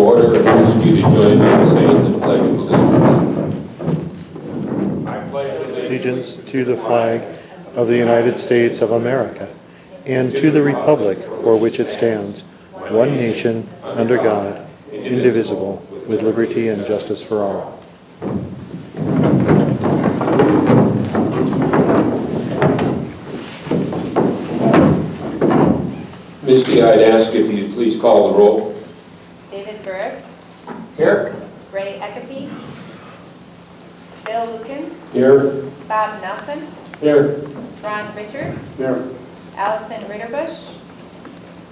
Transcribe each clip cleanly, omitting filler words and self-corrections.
to order and ask you to join me in saying the Pledge of Allegiance. I pledge Allegiance to the flag of the United States of America and to the republic for which it stands, one nation, under God, indivisible, with liberty and justice for all. Misty, I'd ask if you'd please call the roll. David Burris. Here. Ray Eckefe. Bill Lukens. Here. Bob Nelson. Here. Ron Richards. Here. Allison Ritterbusch.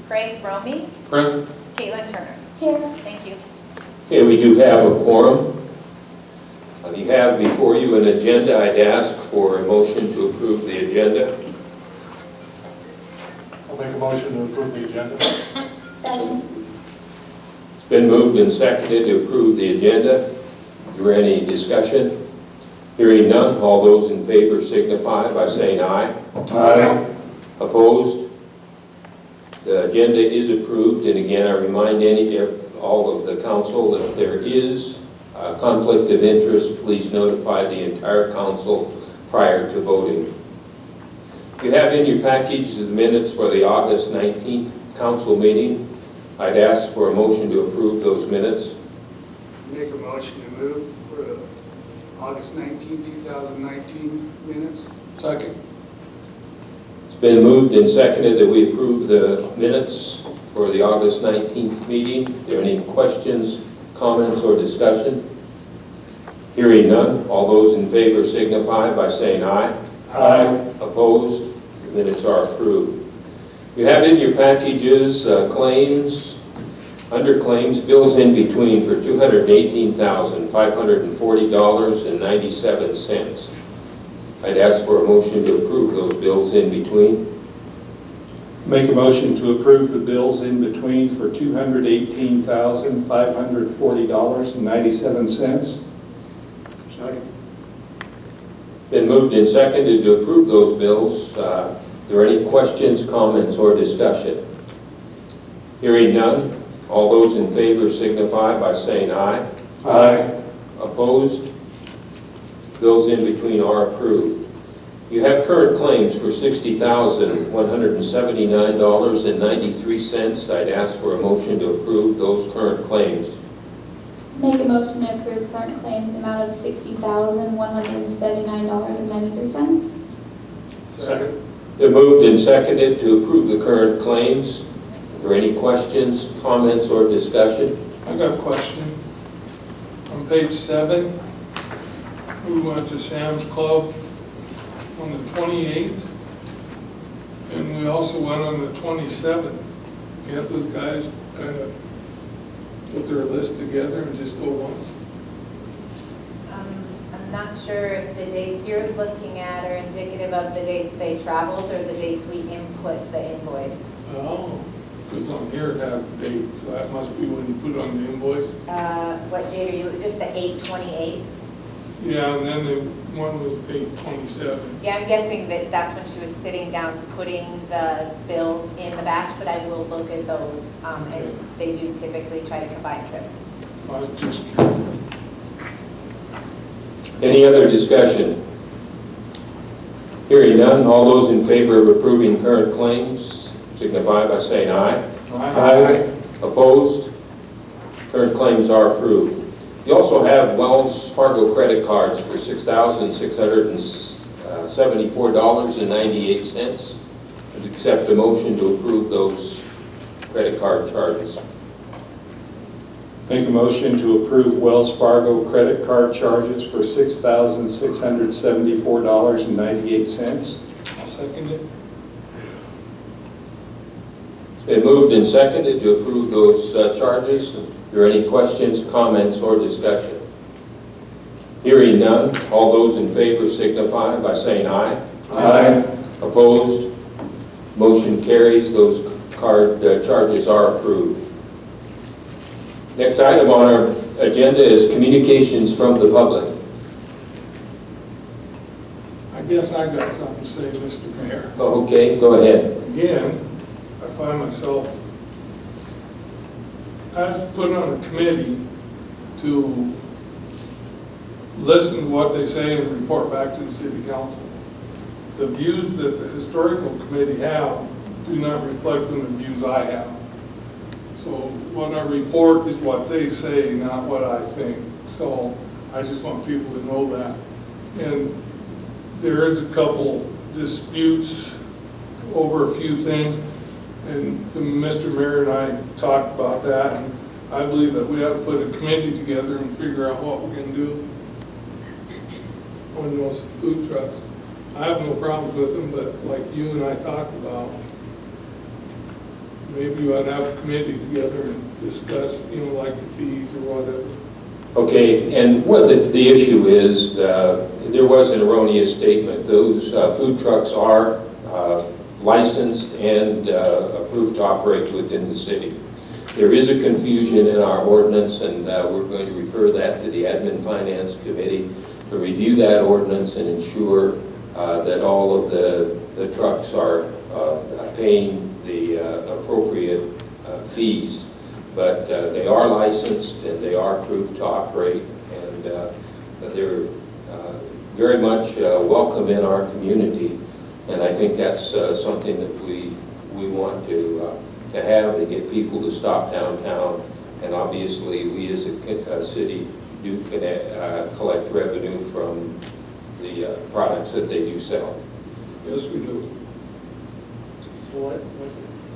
Craig Romey. Present. Caitlin Turner. Here. Thank you. Okay, we do have a quorum. You have before you an agenda. I'd ask for a motion to approve the agenda. I'll make a motion to approve the agenda. Second. It's been moved and seconded to approve the agenda. Is there any discussion? Hearing none, all those in favor signify by saying aye. Aye. Opposed? The agenda is approved, and again, I remind all of the council, if there is a conflict of interest, please notify the entire council prior to voting. You have in your package the minutes for the August 19th council meeting. I'd ask for a motion to approve those minutes. Make a motion to move for August 19, 2019 minutes. Second. It's been moved and seconded that we approve the minutes for the August 19th meeting. Are there any questions, comments, or discussion? Hearing none, all those in favor signify by saying aye. Aye. Opposed? The minutes are approved. You have in your packages claims, under claims, bills in between for $218,540.97. I'd ask for a motion to approve those bills in between. Make a motion to approve the bills in between for $218,540.97. Second. Been moved and seconded to approve those bills. Are there any questions, comments, or discussion? Hearing none, all those in favor signify by saying aye. Aye. Opposed? Bills in between are approved. You have current claims for $60,179.93. I'd ask for a motion to approve those current claims. Make a motion to approve current claims in the amount of $60,179.93. Second. They're moved and seconded to approve the current claims. Are there any questions, comments, or discussion? I got a question. On page 7, we went to Sam's Club on the 28th, and we also went on the 27th. You have those guys kind of put their list together and just go once? I'm not sure if the dates you're looking at are indicative of the dates they traveled or the dates we input the invoice. Oh, because on here it has dates, so that must be when you put on the invoice. What date are you, just the 8/28? Yeah, and then the one was 8/27. Yeah, I'm guessing that that's when she was sitting down putting the bills in the batch, but I will look at those. And they do typically try to combine trips. I was just curious. Any other discussion? Hearing none, all those in favor of approving current claims signify by saying aye. Aye. Opposed? Current claims are approved. You also have Wells Fargo credit cards for $6,674.98. I'd accept a motion to approve those credit card charges. Make a motion to approve Wells Fargo credit card charges for $6,674.98. I'll second it. It's been moved and seconded to approve those charges. Are there any questions, comments, or discussion? Hearing none, all those in favor signify by saying aye. Aye. Opposed? Motion carries. Those card charges are approved. Next item on our agenda is communications from the public. I guess I got something to say, Mr. Mayor. Okay, go ahead. Again, I find myself has put on a committee to listen to what they say and report back to the city council. The views that the historical committee have do not reflect on the views I have. So what I report is what they say, not what I think. So I just want people to know that. And there is a couple disputes over a few things, and Mr. Mayor and I talked about that, and I believe that we have to put a committee together and figure out what we're gonna do on those food trucks. I have no problems with them, but like you and I talked about, maybe you ought to have a committee together and discuss, you know, like the fees or whatever. Okay, and what the issue is, there was an erroneous statement. Those food trucks are licensed and approved to operate within the city. There is a confusion in our ordinance, and we're going to refer that to the Admin Finance Committee to review that ordinance and ensure that all of the trucks are paying the appropriate fees. But they are licensed and they are approved to operate, and they're very much welcome in our community. And I think that's something that we want to have, to get people to stop downtown. And obviously, we as a city do collect revenue from the products that they do sell. Yes, we do. So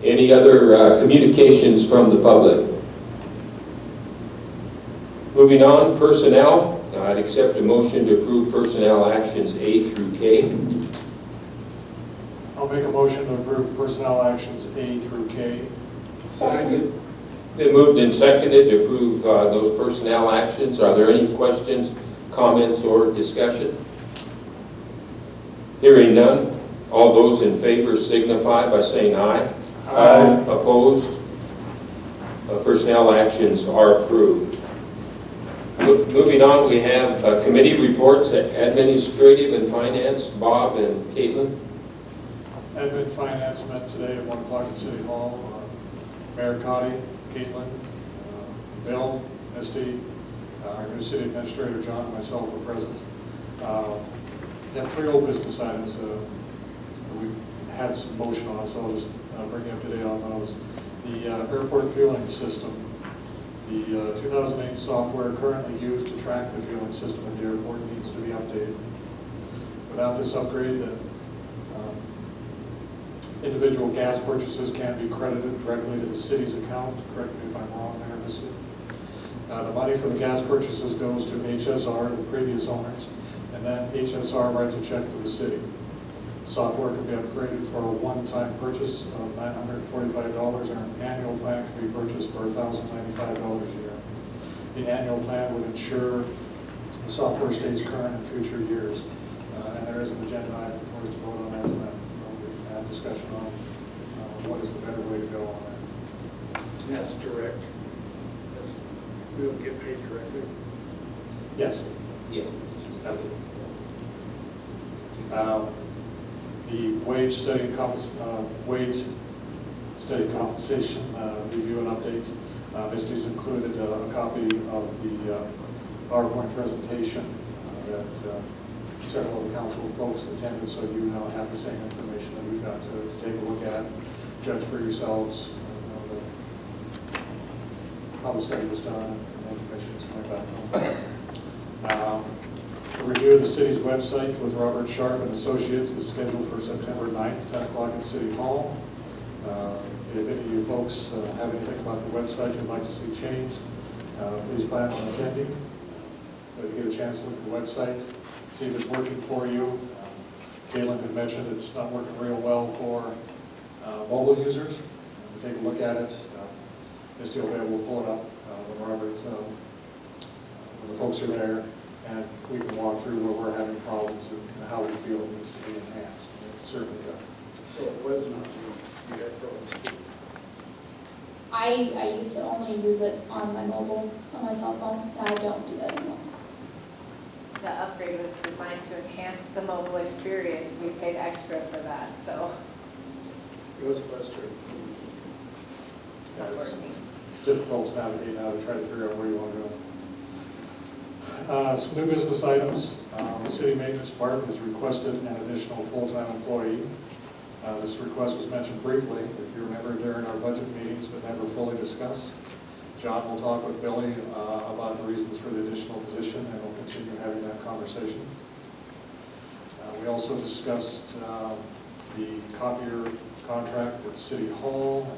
Any other communications from the public? Moving on, personnel. I'd accept a motion to approve personnel actions A through K. I'll make a motion to approve personnel actions A through K. Second. Been moved and seconded to approve those personnel actions. Are there any questions, comments, or discussion? Hearing none. All those in favor signify by saying aye. Aye. Opposed? Personnel actions are approved. Moving on, we have committee reports, administrative and finance. Bob and Caitlin. Admin Finance met today at 1 o'clock at City Hall. Mayor Connie, Caitlin, Bill, Misty, our new city administrator John, and myself were present. We have 3 old business items we had some motion on, so I'll just bring you up to date on those. The airport fueling system. The 2008 software currently used to track the fueling system at the airport needs to be updated. Without this upgrade, the individual gas purchases can be credited directly to the city's account. Correct me if I'm wrong there, Misty. The money for the gas purchases goes to HSR, the previous owners, and then HSR writes a check to the city. Software can be upgraded for a one-time purchase of $945, and an annual plan can be purchased for $1,095 a year. The annual plan would ensure the software stays current in future years. And there is an agenda item for us to vote on that tonight. We have discussion on what is the better way to go on that. that's direct. We'll get paid directly. Yes. Yeah. The wage study compensation review and updates. Misty's included a copy of the PowerPoint presentation that several of the council folks attended, so you now have the same information that we've got to take a look at, judge for yourselves how the study was done and the information that's coming back home. A review of the city's website with Robert Sharp and Associates is scheduled for September 9th, 10 o'clock at City Hall. If any of you folks have anything about the website you'd like to see changed, please plan on attending. But if you get a chance to look at the website, see if it's working for you. Caitlin had mentioned it's not working real well for mobile users. Take a look at it. Misty will be able to pull it up when Robert, when the folks are there, and we can walk through where we're having problems and how we feel it needs to be enhanced. It certainly does. So it was not you had problems too. I used to only use it on my mobile, on my cell phone, and I don't do that anymore. The upgrade was designed to enhance the mobile experience. We paid extra for that, so It was frustrating. it's not working. difficult to navigate now to try to figure out where you want to go. Some new business items. The city maintenance department has requested an additional full-time employee. This request was mentioned briefly, if you remember, during our budget meetings, but never fully discussed. John will talk with Billy about the reasons for the additional position, and we'll continue having that conversation. We also discussed the copier contract at City Hall,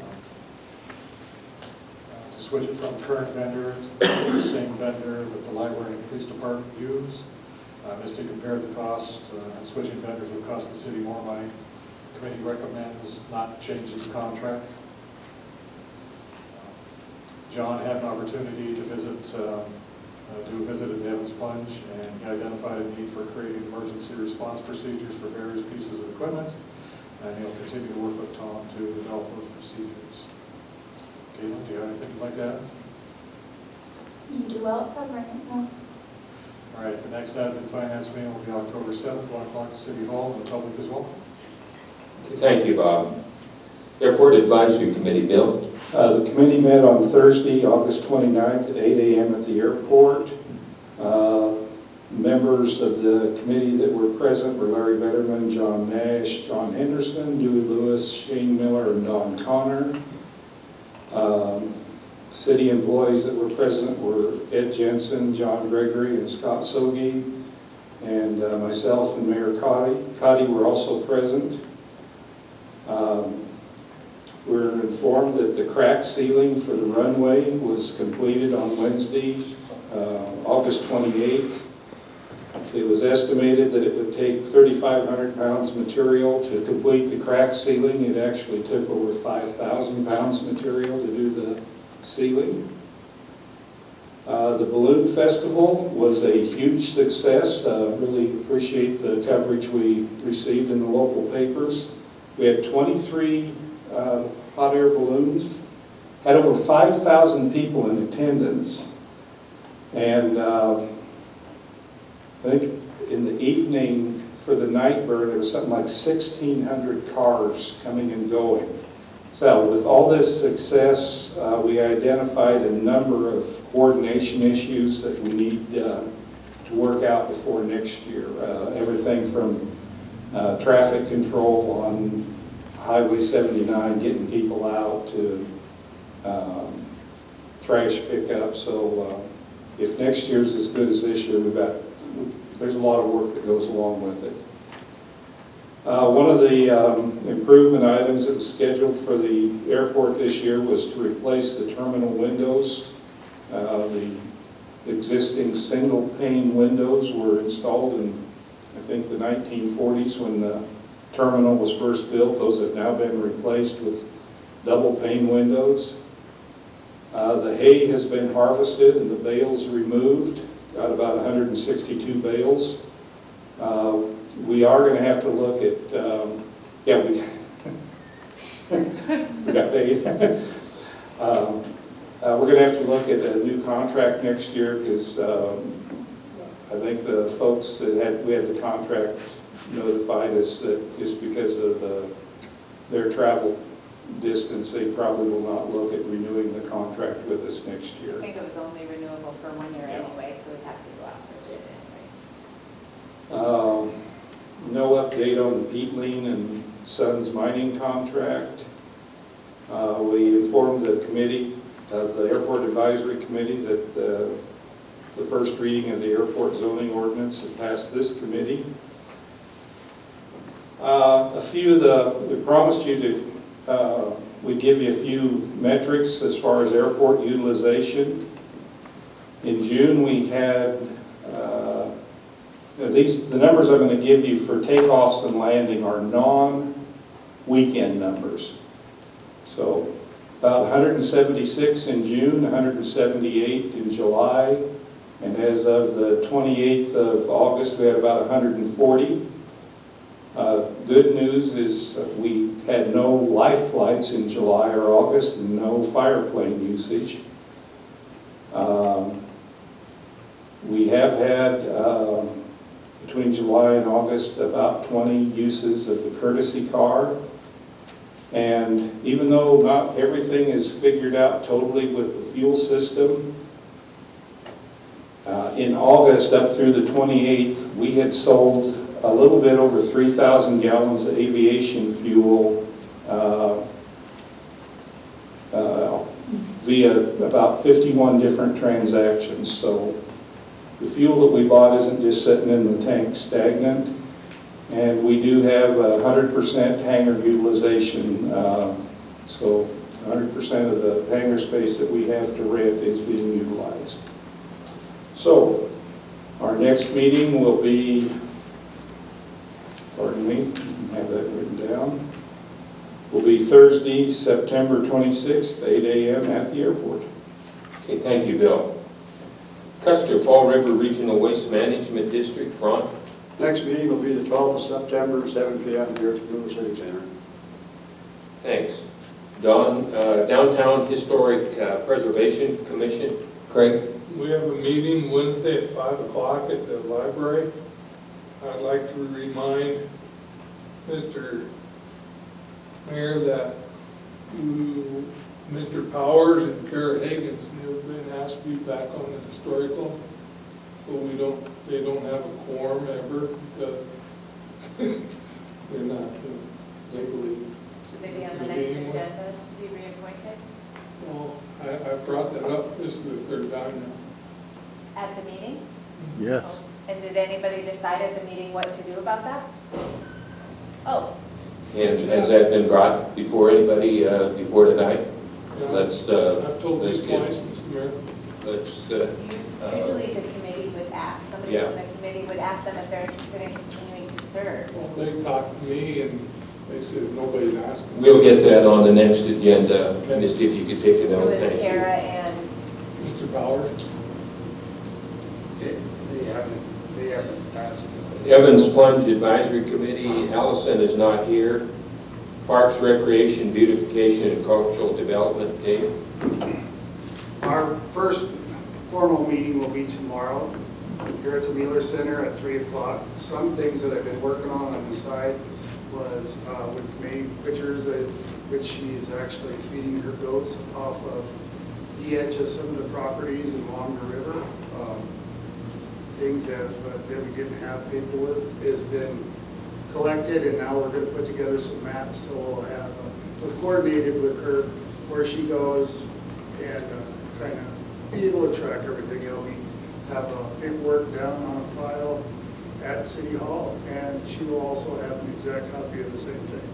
to switch it from current vendor to the same vendor that the library and police department use. Misty compared the cost, and switching vendors would cost the city more money. The committee recommends not changing the contract. John had an opportunity to visit, do a visit at the Evans Plunge, and he identified a need for creating emergency response procedures for various pieces of equipment, and he'll continue to work with Tom to develop those procedures. Caitlin, do you have anything you'd like to add? You do well covering it, no? All right, the next admin finance meeting will be October 7th, 1 o'clock at City Hall, and the public as well. Thank you, Bob. Airport Advisory Committee, Bill? The committee met on Thursday, August 29th at 8 a.m. at the airport. Members of the committee that were present were Larry Vetterman, John Nash, John Henderson, Dewey Lewis, Shane Miller, and Don Connor. City employees that were present were Ed Jensen, John Gregory, and Scott Sogi, and myself and Mayor Cotty. Cotty were also present. We're informed that the crack ceiling for the runway was completed on Wednesday, August 28th. It was estimated that it would take 3,500 pounds material to complete the crack ceiling. It actually took over 5,000 pounds material to do the ceiling. The Balloon Festival was a huge success. Really appreciate the coverage we received in the local papers. We had 23 hot air balloons, had over 5,000 people in attendance, and I think in the evening for the night bird, there was something like 1,600 cars coming and going. So with all this success, we identified a number of coordination issues that we need to work out before next year. Everything from traffic control on Highway 79, getting people out, to trash pickup. So if next year's as good as this year, there's a lot of work that goes along with it. One of the improvement items that was scheduled for the airport this year was to replace the terminal windows. The existing single pane windows were installed in, I think, the 1940s when the terminal was first built. Those have now been replaced with double pane windows. The hay has been harvested and the bales removed. Got about 162 bales. We are going to have to look at, we got paid. We're going to have to look at a new contract next year because I think the folks that we had the contract notified us that just because of their travel distance, they probably will not look at renewing the contract with us next year. I think it was only renewable for 1 year anyway, so we'd have to go out for bid anyway. No update on the Peatling and Sons mining contract. We informed the committee, the Airport Advisory Committee, that the first reading of the airport zoning ordinance had passed this committee. We promised you to, we'd give you a few metrics as far as airport utilization. In June, we had, the numbers I'm going to give you for takeoffs and landing are non-weekend numbers. So about 176 in June, 178 in July, and as of the 28th of August, we had about 140. Good news is we had no live flights in July or August and no fireplane usage. We have had, between July and August, about 20 uses of the courtesy car. And even though not everything is figured out totally with the fuel system, in August up through the 28th, we had sold a little bit over 3,000 gallons of aviation fuel via about 51 different transactions. So the fuel that we bought isn't just sitting in the tank stagnant. And we do have 100% hangar utilization. So 100% of the hangar space that we have to rent is being utilized. So our next meeting will be, pardon me, I have that written down, will be Thursday, September 26th, 8 a.m. at the airport. Okay, thank you, Bill. Custer Fall River Regional Waste Management District, Ron? Next meeting will be the 12th of September, 7 p.m. here at the Blue City Center. Thanks. Don, Downtown Historic Preservation Commission, Craig? We have a meeting Wednesday at 5 o'clock at the library. I'd like to remind Mr. Mayor that Mr. Powers and Kara Higgins have been asked to be back on the historical, so they don't have a quorum ever because they're not legally. Should they be on the next agenda to be reappointed Well, I brought that up, this is the third time now. at the meeting? Yes. And did anybody decide at the meeting what to do about that? Oh, And has that been brought before anybody, before tonight? Yeah, Let's, I've told you let's get- twice, Mr. Mayor. let's, usually the committee would ask, somebody Yeah. from the committee would ask them if they're interested in continuing to serve. Well, they talked to me and they said nobody's asked me. we'll get that on the next agenda. Misty, if you could take it It on, was thank you. Kara and, Mr. Powers? They haven't asked. Evans Plunge Advisory Committee, Allison is not here. Parks, Recreation, Beautification, and Cultural Development, Dave? Our first formal meeting will be tomorrow here at the Mueller Center at 3 o'clock. Some things that I've been working on the side was with many pictures that which she is actually feeding her goats off of the edge of some of the properties along the river. Things that we didn't have paperwork has been collected, and now we're going to put together some maps, so we'll have we're coordinated with her where she goes and kind of be able to track everything. We have paperwork down on a file at City Hall, and she will also have an exact copy of the same thing.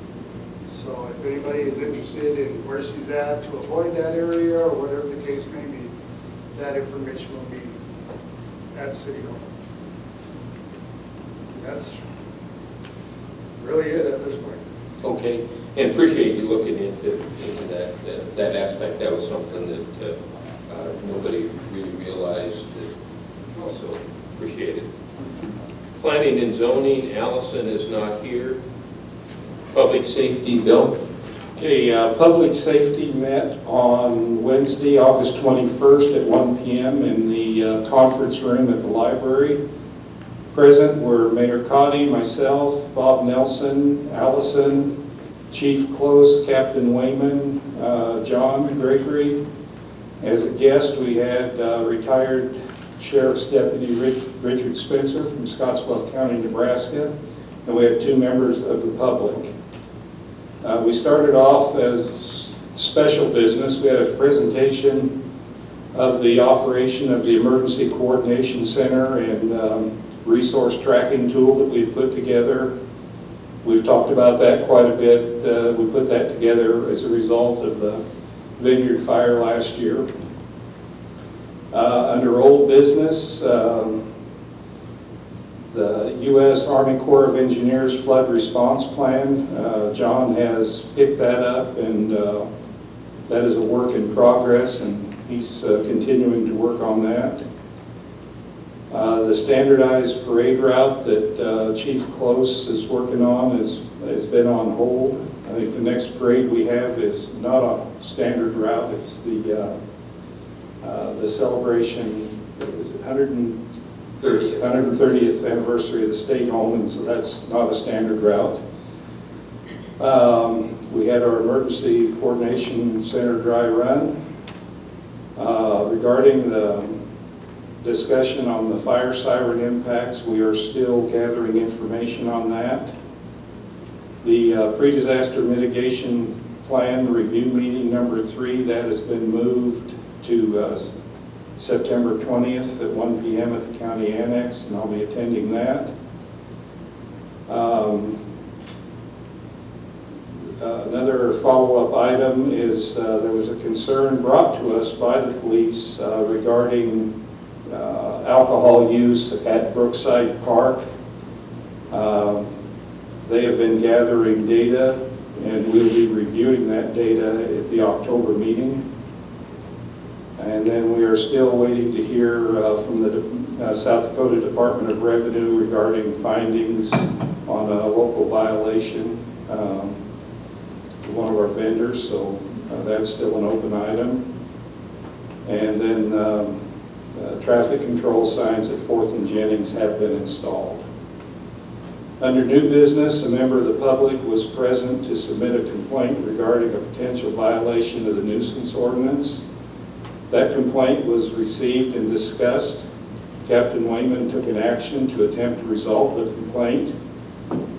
So if anybody is interested in where she's at to avoid that area or whatever the case may be, that information will be at City Hall. That's really it at this point. Okay, and appreciate you looking into that aspect. That was something that nobody really realized. Also appreciate it. Planning and Zoning, Allison is not here. Public Safety, Bill? Okay, Public Safety met on Wednesday, August 21st at 1 p.m. in the conference room at the library. Present were Mayor Cotty, myself, Bob Nelson, Allison, Chief Close, Captain Wayman, John Gregory. As a guest, we had retired Sheriff's Deputy Richard Spencer from Scottsbluff County, Nebraska, and we had 2 members of the public. We started off as special business. We had a presentation of the operation of the Emergency Coordination Center and resource tracking tool that we've put together. We've talked about that quite a bit. We put that together as a result of the Vineyard fire last year. Under old business, the U.S. Army Corps of Engineers Flood Response Plan, John has picked that up, and that is a work in progress, and he's continuing to work on that. The standardized parade route that Chief Close is working on has been on hold. I think the next parade we have is not a standard route. It's the celebration, is it 130th anniversary of the state home, and so that's not a standard route. We had our Emergency Coordination Center dry run. Regarding the discussion on the fire siren impacts, we are still gathering information on that. The pre-disaster mitigation plan review meeting number 3, that has been moved to September 20th at 1 p.m. at the county annex, and I'll be attending that. Another follow-up item is there was a concern brought to us by the police regarding alcohol use at Brookside Park. They have been gathering data, and we'll be reviewing that data at the October meeting. And then we are still waiting to hear from the South Dakota Department of Revenue regarding findings on a local violation of one of our vendors, so that's still an open item. And then traffic control signs at 4th and Jennings have been installed. Under new business, a member of the public was present to submit a complaint regarding a potential violation of the nuisance ordinance. That complaint was received and discussed. Captain Wayman took an action to attempt to resolve the complaint.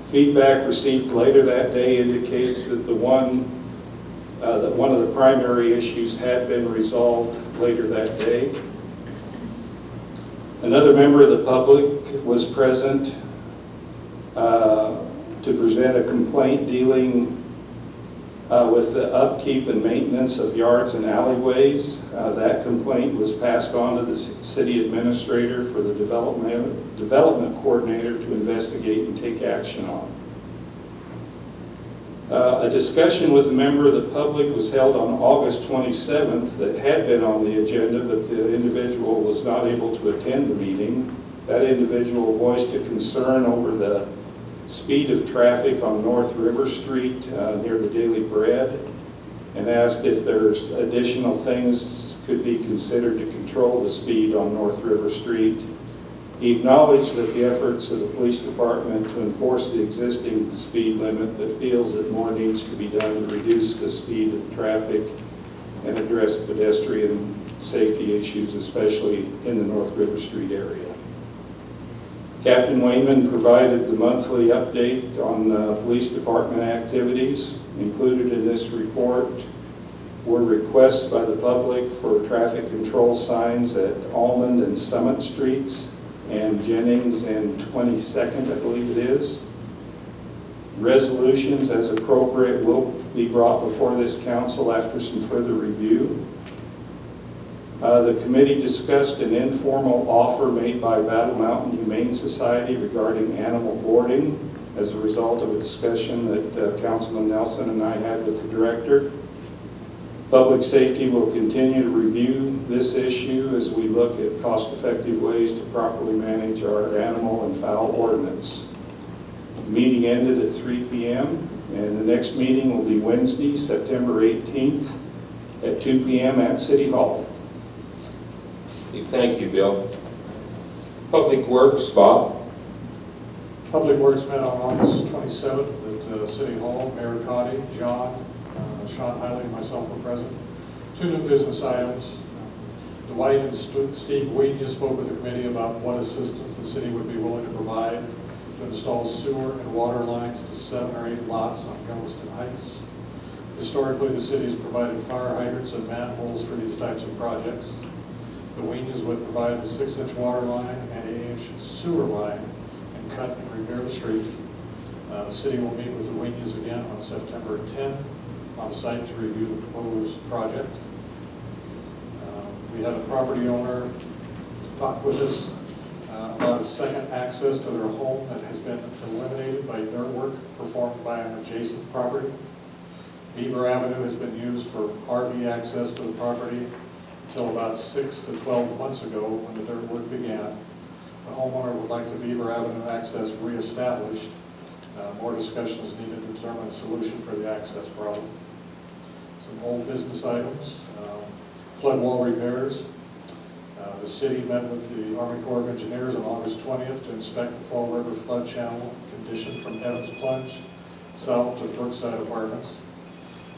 Feedback received later that day indicates that one of the primary issues had been resolved later that day. Another member of the public was present to present a complaint dealing with the upkeep and maintenance of yards and alleyways. That complaint was passed on to the city administrator for the development coordinator to investigate and take action on. A discussion with a member of the public was held on August 27th that had been on the agenda, but the individual was not able to attend the meeting. That individual voiced a concern over the speed of traffic on North River Street near the Daily Bread, and asked if there's additional things could be considered to control the speed on North River Street. He acknowledged that the efforts of the police department to enforce the existing speed limit, but feels that more needs to be done to reduce the speed of the traffic and address pedestrian safety issues, especially in the North River Street area. Captain Wayman provided the monthly update on police department activities. Included in this report were requests by the public for traffic control signs at Almond and Summit Streets and Jennings and 22nd, I believe it is. Resolutions as appropriate will be brought before this council after some further review. The committee discussed an informal offer made by Battle Mountain Humane Society regarding animal boarding as a result of a discussion that Councilman Nelson and I had with the director. Public safety will continue to review this issue as we look at cost-effective ways to properly manage our animal and fowl ordinance. The meeting ended at 3 p.m. and the next meeting will be Wednesday, September 18th at 2 p.m. at City Hall. Thank you, Bill. Public Works, Bob. Public Works met on August 27th at City Hall. Mayor Cotty, John, Sean Hiley, and myself were present. 2 new business items. Dwight and Steve Wheaton spoke with the committee about what assistance the city would be willing to provide to install sewer and water lines to 7 or 8 lots on Galveston Heights. Historically, the city has provided fire hydrants and manholes for these types of projects. The Wheatons would provide the 6-inch water line and 8-inch sewer line and cut and repair the street. The city will meet with the Wheatons again on September 10 on site to review the proposed project. We had a property owner talk with us about a second access to their home that has been eliminated by dirt work performed by an adjacent property. Beaver Avenue has been used for RV access to the property until about 6 to 12 months ago when the dirt work began. The homeowner would like the Beaver Avenue access reestablished. More discussion is needed to determine a solution for the access problem. Some old business items, flood wall repairs. The city met with the Army Corps of Engineers on August 20th to inspect the Fall River flood channel condition from Evans Plunge south to Brookside Apartments.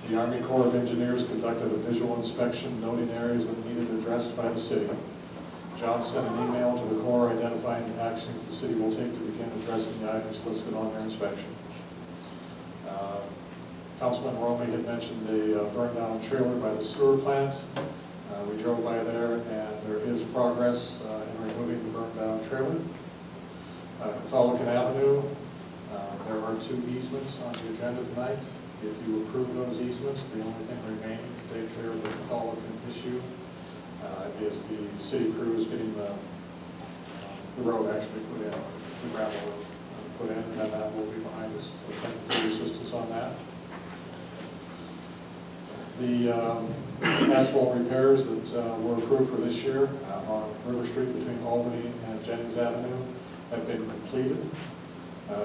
The Army Corps of Engineers conducted a visual inspection noting areas that needed addressed by the city. John sent an email to the Corps identifying the actions the city will take to begin addressing the items listed on their inspection. Councilman Romey had mentioned a burned down trailer by the sewer plant. We drove by there and there is progress in removing the burned down trailer. Catholican Avenue, there are 2 easements on the agenda tonight. If you approve those easements, the only thing remaining to take care of the Catholican issue is the city crews getting the road actually put in, the gravel road put in, and that will be behind us. So thank you for your assistance on that. The asphalt repairs that were approved for this year on River Street between Albany and Jennings Avenue have been completed.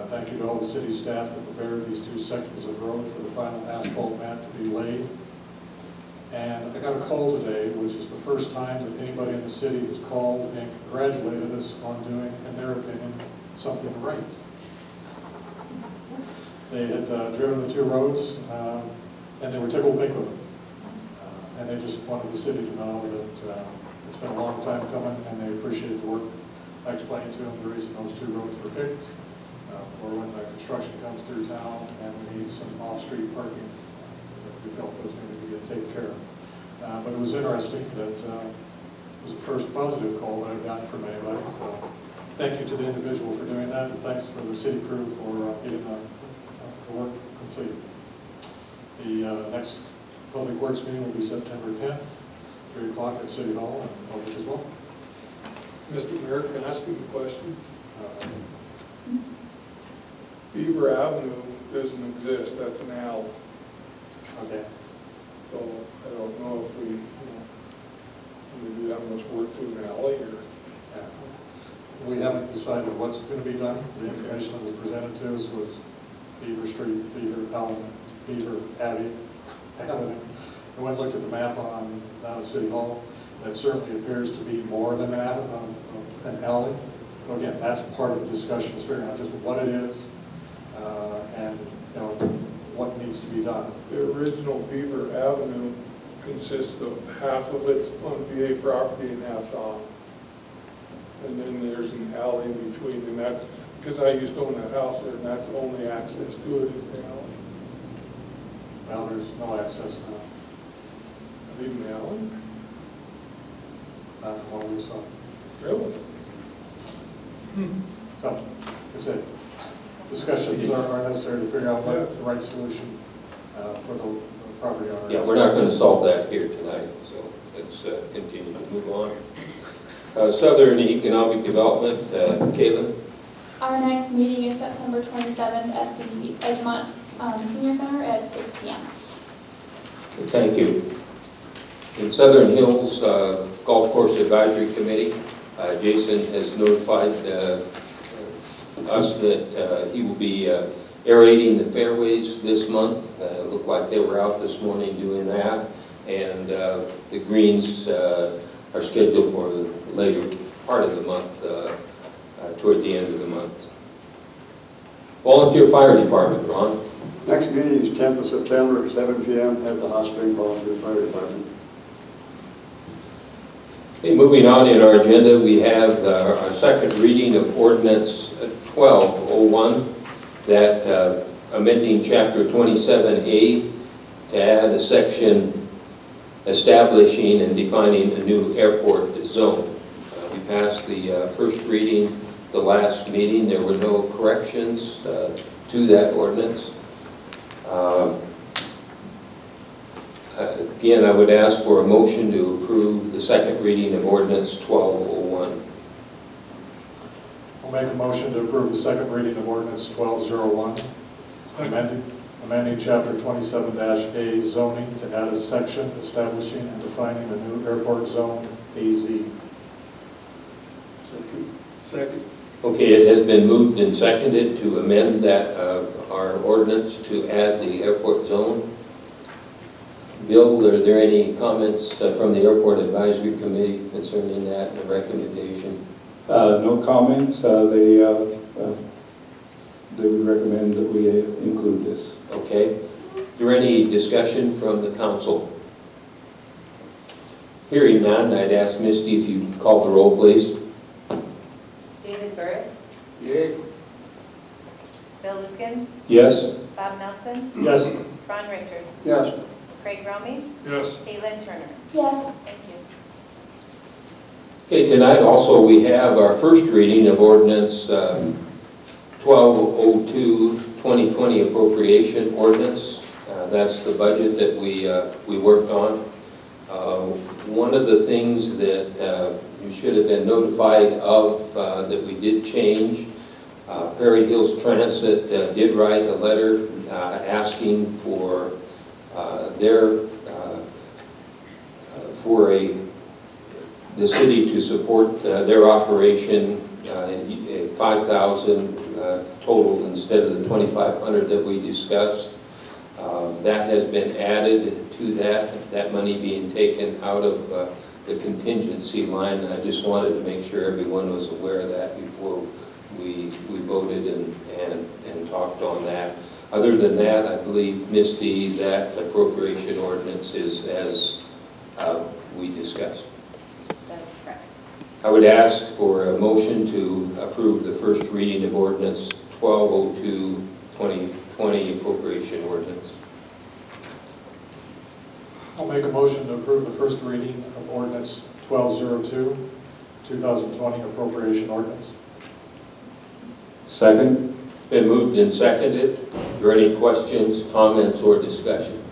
Thank you to all the city staff that prepared these 2 sections of road for the final asphalt mat to be laid. And I got a call today, which is the first time that anybody in the city has called and congratulated us on doing, in their opinion, something right. They had driven the 2 roads, and they were tickled pink with them. And they just wanted the city to know that it's been a long time coming, and they appreciate the work. I explained to them the reason those 2 roads were picked, for when the construction comes through town and we need some off-street parking. We felt those needed to get taken care of. But it was interesting that it was the first positive call that I've gotten from anybody. So thank you to the individual for doing that, and thanks for the city crew for getting the work completed. The next Public Works meeting will be September 10th, 3 o'clock at City Hall, and public as well. Mr. Mayor, can I ask you a question? Beaver Avenue doesn't exist, that's an alley. Okay. So I don't know if we do that much work to an alley or. Yeah. We haven't decided what's going to be done. The information that was presented to us was Beaver Street, Beaver Elm, Beaver Abbey. I went and looked at the map on down at City Hall. That certainly appears to be more than an alley. So again, that's part of the discussion, is figuring out just what it is and what needs to be done. The original Beaver Avenue consists of half of it's on VA property and half's off. And then there's an alley in between, and that, because I used to own that house there, and that's the only access to it is the alley. Well, there's no access now. Even the alley? Not from what we saw. Really? So, like I said, discussions are necessary to figure out what's the right solution for the property owner. Yeah, we're not going to solve that here tonight, so let's continue to move on. Southern Economic Development, Caitlin? Our next meeting is September 27th at the Edgemont Senior Center at 6 p.m. Thank you. In Southern Hills Golf Course Advisory Committee, Jason has notified us that he will be aerating the fairways this month. It looked like they were out this morning doing that, and the greens are scheduled for the later part of the month, toward the end of the month. Volunteer Fire Department, Ron? Next meeting is 10th of September, 7 p.m. at the Hot Spring Volunteer Fire Department. Okay, moving on in our agenda, we have our second reading of Ordinance 1201, that amending Chapter 27A to add a section establishing and defining a new airport zone. We passed the first reading the last meeting. There were no corrections to that ordinance. Again, I would ask for a motion to approve the second reading of Ordinance 1201. I'll make a motion to approve the second reading of Ordinance 1201, amending Chapter 27-A zoning to add a section establishing and defining a new airport zone, AZ. Second. Okay, it has been moved and seconded to amend that our ordinance to add the airport zone. Bill, are there any comments from the Airport Advisory Committee concerning that and the recommendation? No comments. They would recommend that we include this. Okay. there any discussion from the council? Hearing none, I'd ask Misty if you'd call the roll, please. David Burris, Yay. Bill Lukens, Yes? Bob Nelson, Yes. Ron Richards, Yes. Craig Romy, Yes. Caitlin Turner. Yes. Thank you. Okay, tonight also we have our first reading of ordinance 1202, 2020 appropriation ordinance. That's the budget that we worked on. One of the things that you should have been notified of that we did change, Prairie Hills Transit did write a letter asking for the city to support their operation, 5,000 total instead of the 2,500 that we discussed. That has been added to that money being taken out of the contingency line. And I just wanted to make sure everyone was aware of that before we voted and talked on that. Other than that, I believe, Misty, that appropriation ordinance is as we discussed. That's correct. I would ask for a motion to approve the first reading of ordinance 1202, 2020 appropriation ordinance. I'll make a motion to approve the first reading of ordinance 1202, 2020 appropriation ordinance. Second? Been moved and seconded. Are there any questions, comments, or discussion?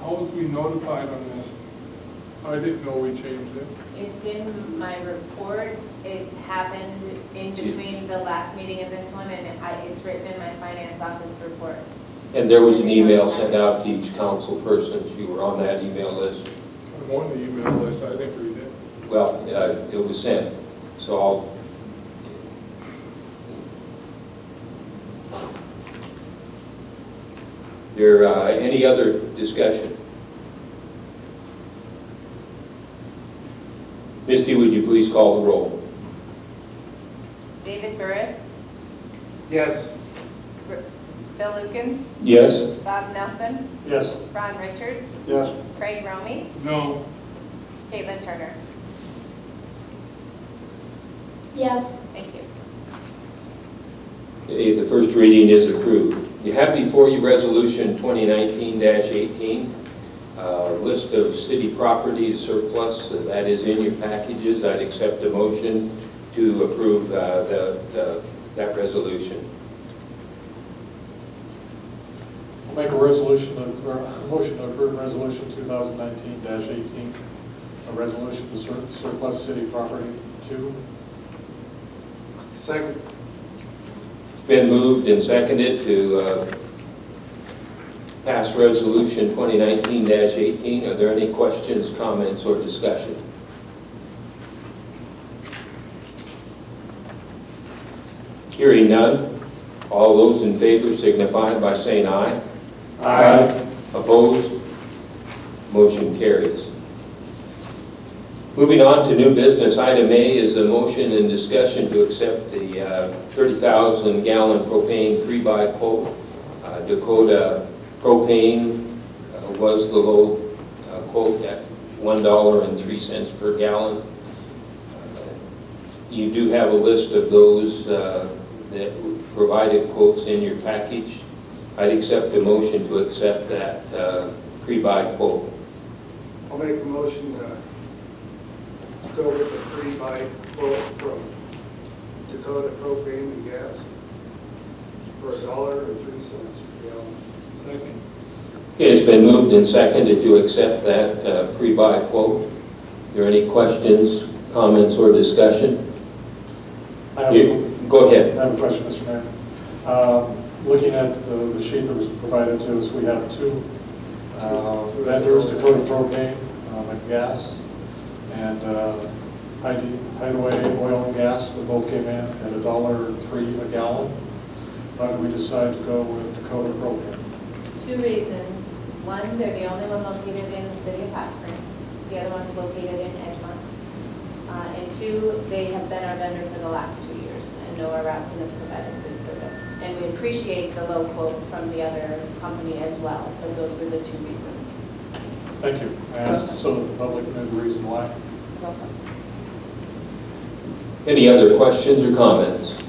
How was we notified on this? I didn't know we changed it. It's in my report. It happened in between the last meeting and this one, and it's written in my finance office report. And there was an email sent out to each council person. You were on that email list. I'm on the email list, I think we did. Well, it was sent. So I'll... There any other discussion? Misty, would you please call the roll? David Burris, Yes. Bill Lukens, Yes? Bob Nelson, Yes. Ron Richards, Yes. Craig Romy, No. Caitlin Turner. Yes. Thank you. Okay, the first reading is approved. You have before you Resolution 2019-18, list of city property surplus. That is in your packages. I'd accept a motion to approve that resolution. I'll make a motion to approve resolution 2019-18, a resolution to surplus city property 2. Second. It's been moved and seconded to pass Resolution 2019-18. Are there any questions, comments, or discussion? Hearing none, all those in favor signify by saying aye. Aye. Opposed? Motion carries. Moving on to new business, item A is a motion and discussion to accept the 30,000-gallon propane pre-buy quote. Dakota propane was the low quote at $1.03 per gallon. You do have a list of those that provided quotes in your package. I'd accept a motion to accept that pre-buy quote. I'll make a motion to go with the pre-buy quote from Dakota Propane and Gas for $1.03 per gallon. Second. Okay, it's been moved and seconded to accept that pre-buy quote. Are there any questions, comments, or discussion? Go ahead. I have a question, Mr. Mayor. Looking at the sheet that was provided to us, we have two vendors, Dakota Propane and Gas, and Hideaway Oil and Gas, that both came in at $1.03 a gallon. Why did we decide to go with Dakota Propane? 2 reasons. One, they're the only one located in the city of Hot Springs. The other one's located in Edgemont. And 2, they have been our vendor for the last 2 years and know our routes and have provided good service. And we appreciate the low quote from the other company as well, but those were the two reasons. Thank you. I asked so that the public knew the reason why. Welcome. Any other questions or comments?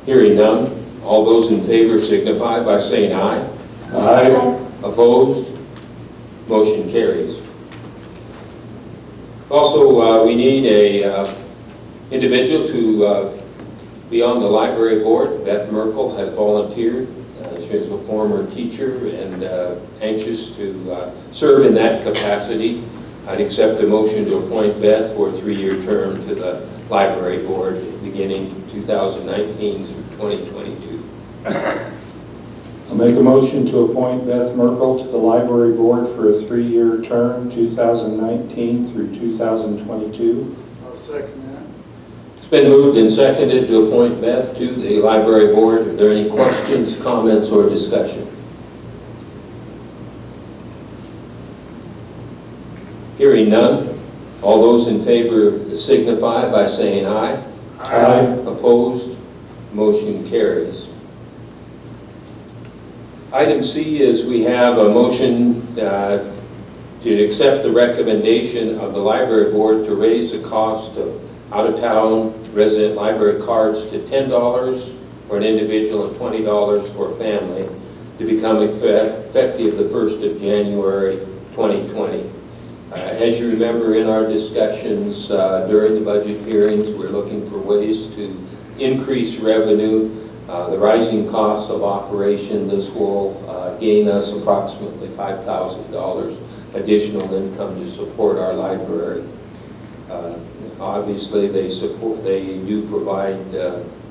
Hearing none, all those in favor signify by saying aye. Aye. Opposed? Motion carries. Also, we need a individual to be on the library board. Beth Merkel has volunteered. She is a former teacher and anxious to serve in that capacity. I'd accept a motion to appoint Beth for a 3-year term to the library board beginning 2019 through 2022. I'll make a motion to appoint Beth Merkel to the library board for a 3-year term, 2019 through 2022. I'll second that. It's been moved and seconded to appoint Beth to the library board. Are there any questions, comments, or discussion? Hearing none, all those in favor signify by saying aye. Aye. Opposed? Motion carries. Item C is we have a motion to accept the recommendation of the library board to raise the cost of out-of-town resident library cards to $10 for an individual and $20 for a family to become effective the 1st of January 2020. As you remember in our discussions during the budget hearings, we're looking for ways to increase revenue. The rising costs of operation, this will gain us approximately $5,000 additional income to support our library. Obviously, they do provide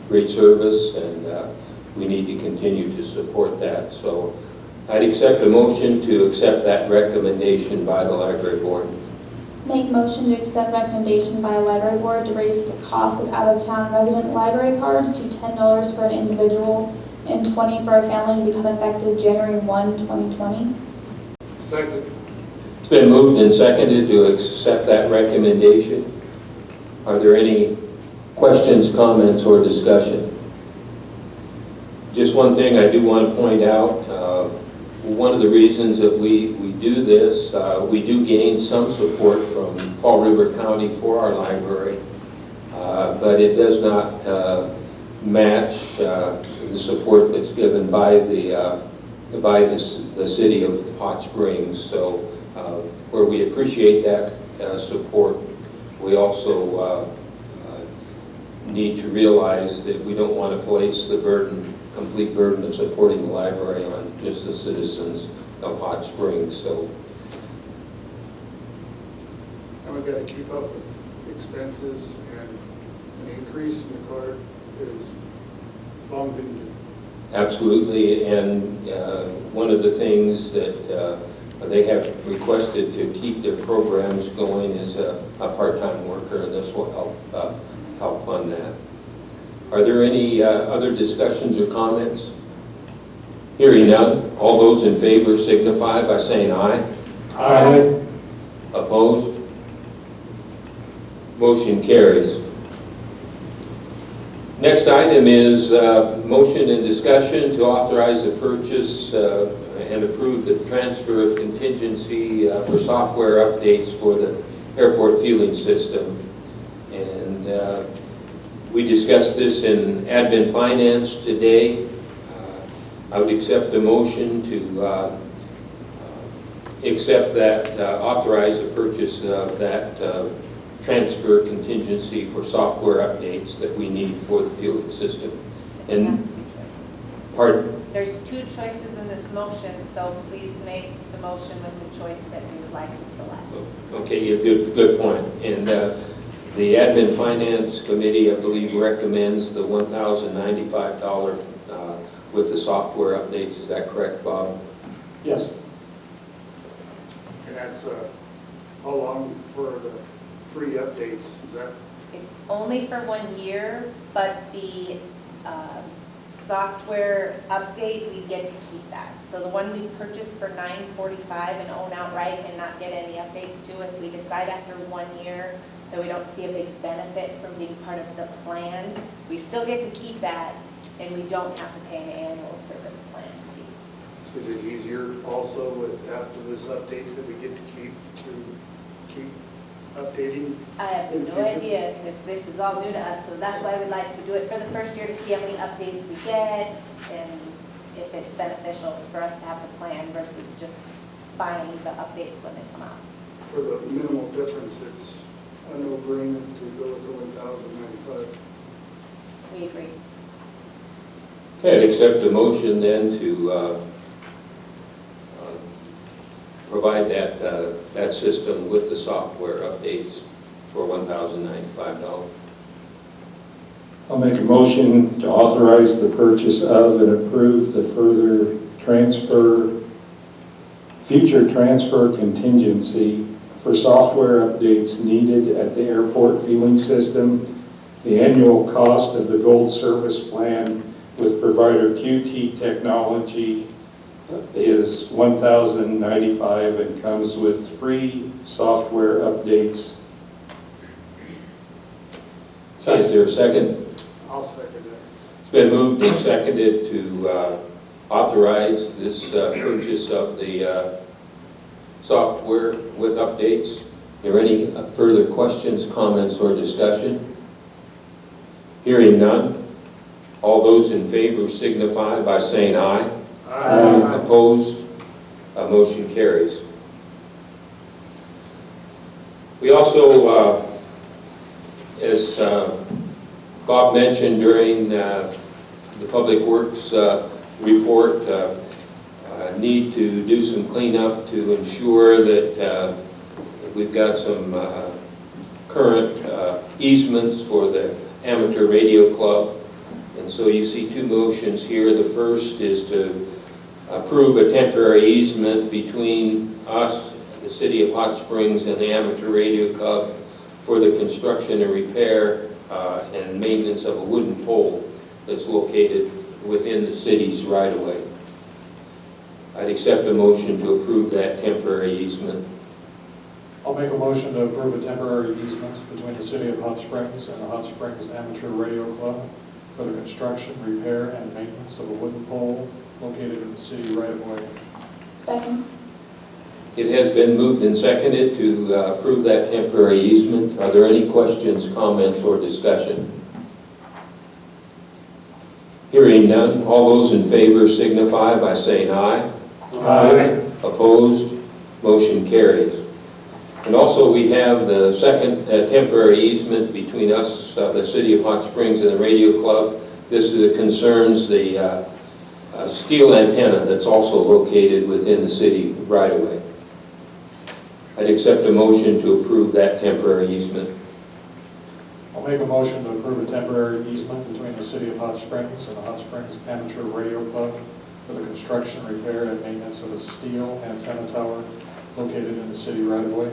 great service, and we need to continue to support that. So I'd accept a motion to accept that recommendation by the library board. Make motion to accept recommendation by library board to raise the cost of out-of-town resident library cards to $10 for an individual and $20 for a family to become effective January 1, 2020. Second. It's been moved and seconded to accept that recommendation. Are there any questions, comments, or discussion? Just one thing I do want to point out. One of the reasons that we do this, we do gain some support from Fall River County for our library, but it does not match the support that's given by the city of Hot Springs. So where we appreciate that support, we also need to realize that we don't want to place the complete burden of supporting the library on just the citizens of Hot Springs. So, And we've got to keep up with expenses, and an increase in the card is bumping. absolutely, and one of the things that they have requested to keep their programs going is a part-time worker, and this will help fund that. Are there any other discussions or comments? Hearing none, all those in favor signify by saying aye. Aye. Opposed? Motion carries. Next item is motion and discussion to authorize the purchase and approve the transfer of contingency for software updates for the airport fueling system. And we discussed this in admin finance today. I would accept a motion to accept that, authorize the purchase of that transfer contingency for software updates that we need for the fueling system. And pardon? There's 2 choices in this motion, so please make the motion with the choice that you would like to select. Okay, yeah, good point. And the Admin Finance Committee, I believe, recommends the $1,095 with the software updates. Is that correct, Bob? Yes. And that's how long for the free updates? Is that? It's only for 1 year, but the software update, we get to keep that. So the one we purchased for $945 and own outright and not get any updates to it, we decide after 1 year that we don't see a big benefit from being part of the plan. We still get to keep that, And we don't have to pay an annual service plan fee. Is it easier also with, after this updates, that we get to keep updating? I have In the no future? idea, because this is all new to us, so that's why we'd like to do it for the first year to see how many updates we get and if it's beneficial for us to have the plan versus just buying the updates when they come out. For the minimal difference, it's a no-brainer to go with the 1,095. We agree. Okay, I'd accept a motion then to provide that system with the software updates for $1,095. I'll make a motion to authorize the purchase of and approve the future transfer contingency for software updates needed at the airport fueling system. The annual cost of the gold service plan with provider QT Technology is $1,095 and comes with free software updates. So is there a second? I'll second that. It's been moved and seconded to authorize this purchase of the software with updates. Are there any further questions, comments, or discussion? Hearing none. All those in favor signify by saying aye. Aye. Opposed? Motion carries. We also, as Bob mentioned during the Public Works report, need to do some cleanup to ensure that we've got some current easements for the Amateur Radio Club. And so you see two motions here. The first is to approve a temporary easement between us, the City of Hot Springs, and the Amateur Radio Club for the construction and repair and maintenance of a wooden pole that's located within the city's right-of-way. I'd accept a motion to approve that temporary easement. I'll make a motion to approve a temporary easement between the City of Hot Springs and the Hot Springs Amateur Radio Club for the construction, repair, and maintenance of a wooden pole located in the city right-of-way. Second. It has been moved and seconded to approve that temporary easement. Are there any questions, comments, or discussion? Hearing none, all those in favor signify by saying aye. Aye. Opposed? Motion carries. And also we have the second temporary easement between us, the City of Hot Springs, and the Radio Club. This concerns the steel antenna that's also located within the city right-of-way. I'd accept a motion to approve that temporary easement. I'll make a motion to approve a temporary easement between the City of Hot Springs and the Hot Springs Amateur Radio Club for the construction, repair, and maintenance of a steel antenna tower located in the city right-of-way.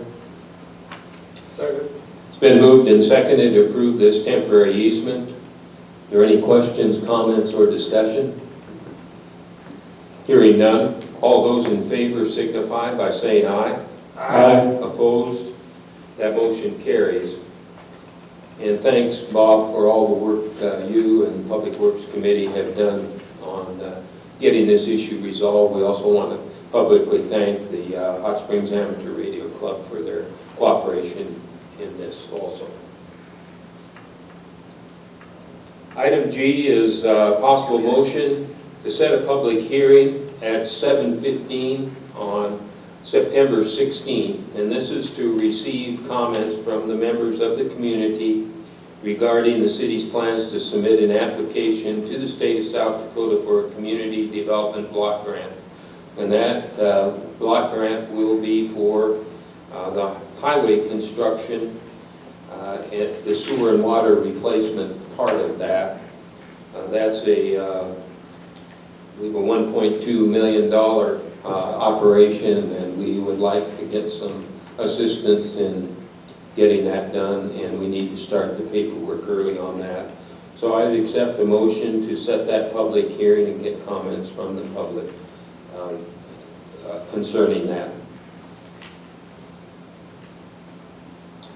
Second. It's been moved and seconded to approve this temporary easement. Are there any questions, comments, or discussion? Hearing none, all those in favor signify by saying aye. Aye. Opposed? That motion carries. And thanks, Bob, for all the work you and the Public Works Committee have done on getting this issue resolved. We also want to publicly thank the Hot Springs Amateur Radio Club for their cooperation in this also. Item G is possible motion to set a public hearing at 7:15 on September 16th, and this is to receive comments from the members of the community regarding the city's plans to submit an application to the state of South Dakota for a community development block grant. And that block grant will be for the highway construction and the sewer and water replacement part of that. That's I believe a $1.2 million operation, and we would like to get some assistance in getting that done, and we need to start the paperwork early on that. So I'd accept a motion to set that public hearing and get comments from the public concerning that.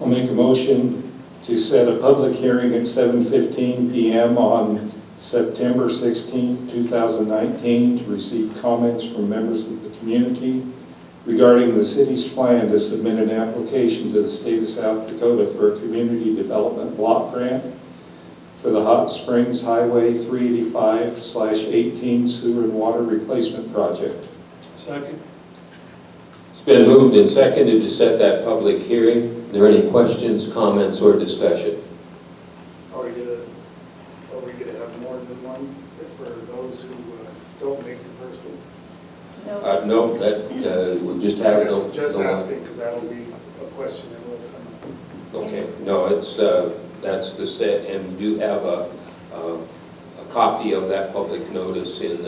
I'll make a motion to set a public hearing at 7:15 p.m. on September 16th, 2019, to receive comments from members of the community regarding the city's plan to submit an application to the state of South Dakota for a community development block grant for the Hot Springs Highway 385/18 sewer and water replacement project. Second. It's been moved and seconded to set that public hearing. Are there any questions, comments, or discussion? Are we gonna have more than one for those who don't make the first one? No, No, that we'll just have it. Just asking, because that'll be a question that will come up. Okay, no, it's, that's the set, and we do have a copy of that public notice in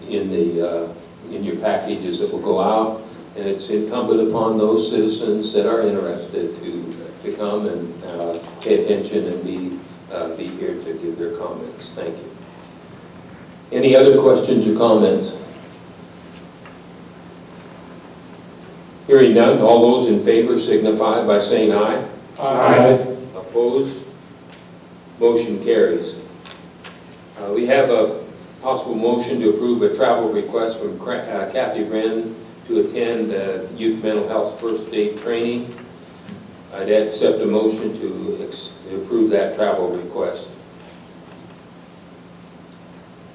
your packages that will go out, and it's incumbent upon those citizens that are interested to come and pay attention and be here to give their comments. Thank you. Any other questions or comments? Hearing none, all those in favor signify by saying aye. Aye. Opposed? Motion carries. We have a possible motion to approve a travel request from Kathy Wren to attend Youth Mental Health First Aid Training. I'd accept a motion to approve that travel request.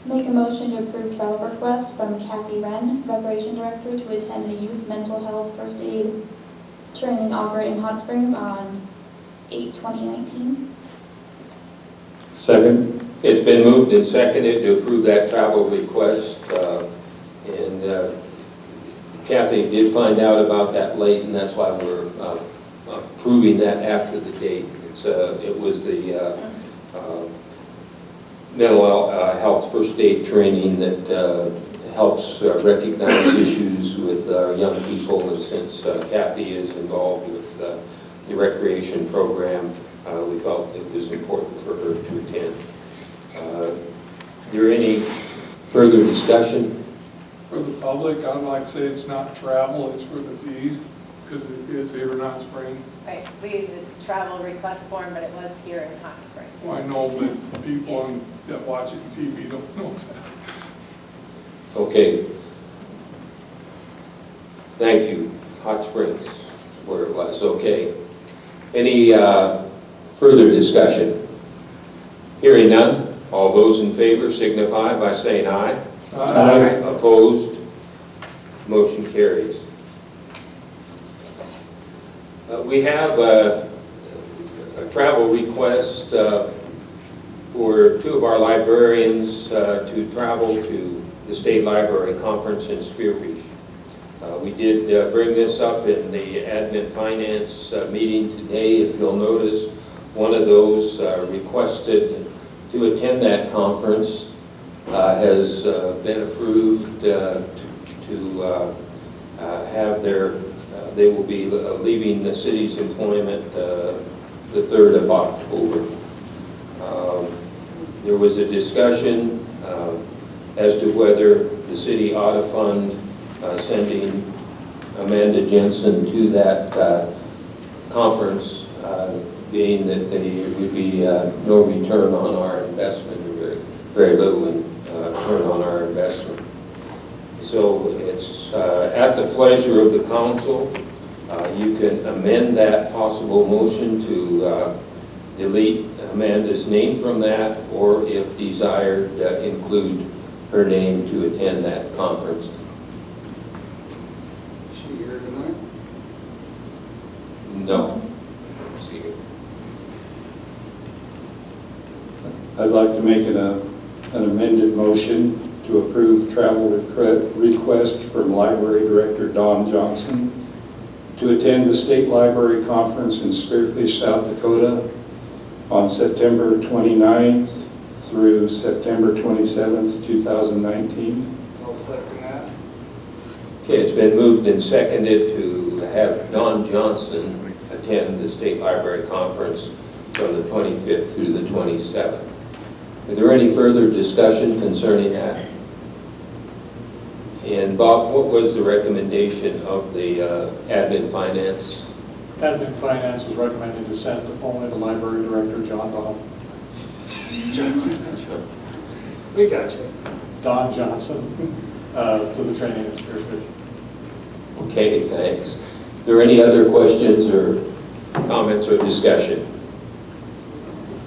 Make a motion to approve travel request from Kathy Wren, Recreation Director, to attend the Youth Mental Health First Aid Training offered in Hot Springs on 8/2019. Second. It's been moved and seconded to approve that travel request, and Kathy did find out about that late, and that's why we're approving that after the date. It was the mental health first aid training that helps recognize issues with young people, and since Kathy is involved with the recreation program, we felt it was important for her to attend. Is there any further discussion? For the public, I'd like to say it's not travel, it's for the fees, because it is here in Hot Springs. right, we use a travel request form, but it was here in Hot Springs. Well, I know, but people that watch it on TV don't know that. Okay. Thank you. Hot Springs, where it was. Okay. Any further discussion? Hearing none, all those in favor signify by saying aye. Aye. Opposed? Motion carries. We have a travel request for two of our librarians to travel to the State Library Conference in Spearfish. We did bring this up in the Admin Finance meeting today. If you'll notice, one of those requested to attend that conference has been approved to have they will be leaving the city's employment the 3rd of October. There was a discussion as to whether the city ought to fund sending Amanda Jensen to that conference, being that there would be no return on our investment, or very little return on our investment. So it's at the pleasure of the council. You can amend that possible motion to delete Amanda's name from that, or if desired, include her name to attend that conference. Is she here tonight? No. See. I'd like to make an amended motion to approve travel request from Library Director Don Johnson to attend the State Library Conference in Spearfish, South Dakota on September 29th through September 27th, 2019. I'll second that. Okay, it's been moved and seconded to have Don Johnson attend the State Library Conference from the 25th through the 27th. Is there any further discussion concerning that? And Bob, what was the recommendation of the Admin Finance? Admin Finance is recommended to send only the Library Director, John Dahl. We got you. Don Johnson to the training and spearfish. Okay, thanks. Are there any other questions or comments or discussion?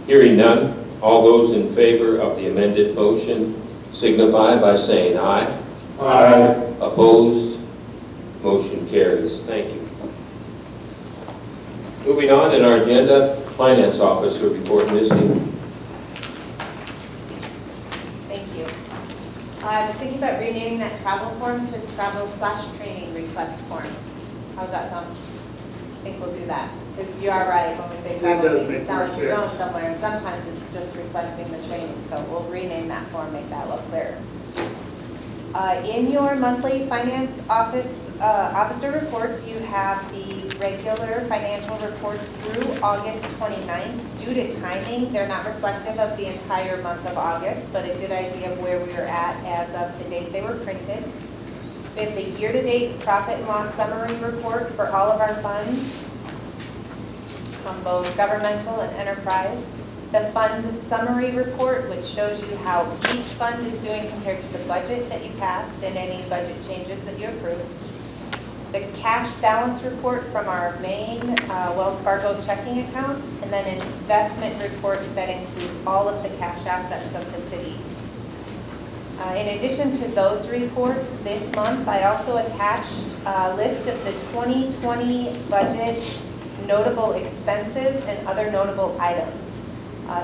Hearing none, all those in favor of the amended motion signify by saying aye. Aye. Opposed? Motion carries. Thank you. Moving on in our agenda, Finance Officer report, Misty. Thank you. I was thinking about renaming that travel form to travel/training request form. How's that sound? I think we'll do that. Because you are right, when we say travel, does it make sounds like more you're going sense. somewhere, and sometimes it's just requesting the training. So we'll rename that form, make that look clearer. In your monthly finance officer reports, you have the regular financial reports through August 29th. Due to timing, they're not reflective of the entire month of August, but a good idea of where we are at as of the date they were printed. We have the year-to-date profit and loss summary report for all of our funds, from both governmental and enterprise. The fund summary report, which shows you how each fund is doing compared to the budget that you passed and any budget changes that you approved. The cash balance report from our main Wells Fargo checking account, and then investment reports that include all of the cash assets of the city. In addition to those reports, this month I also attached a list of the 2020 budget notable expenses and other notable items.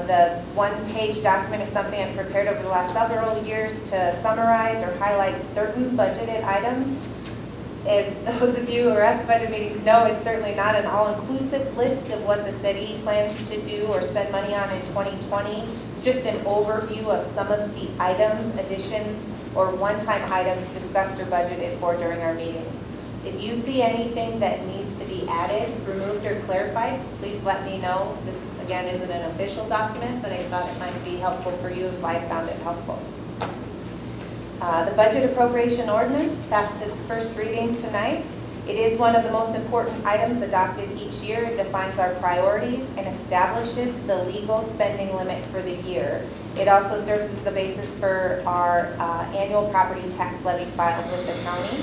The one-page document is something I've prepared over the last several years to summarize or highlight certain budgeted items. As those of you who are at the budget meetings know, it's certainly not an all-inclusive list of what the city plans to do or spend money on in 2020. It's just an overview of some of the items, additions, or one-time items discussed or budgeted for during our meetings. If you see anything that needs to be added, removed, or clarified, please let me know. This, again, isn't an official document, but I thought it might be helpful for you if I found it helpful. The budget appropriation ordinance passed its first reading tonight. It is one of the most important items adopted each year. It defines our priorities and establishes the legal spending limit for the year. It also serves as the basis for our annual property tax levy filed with the county.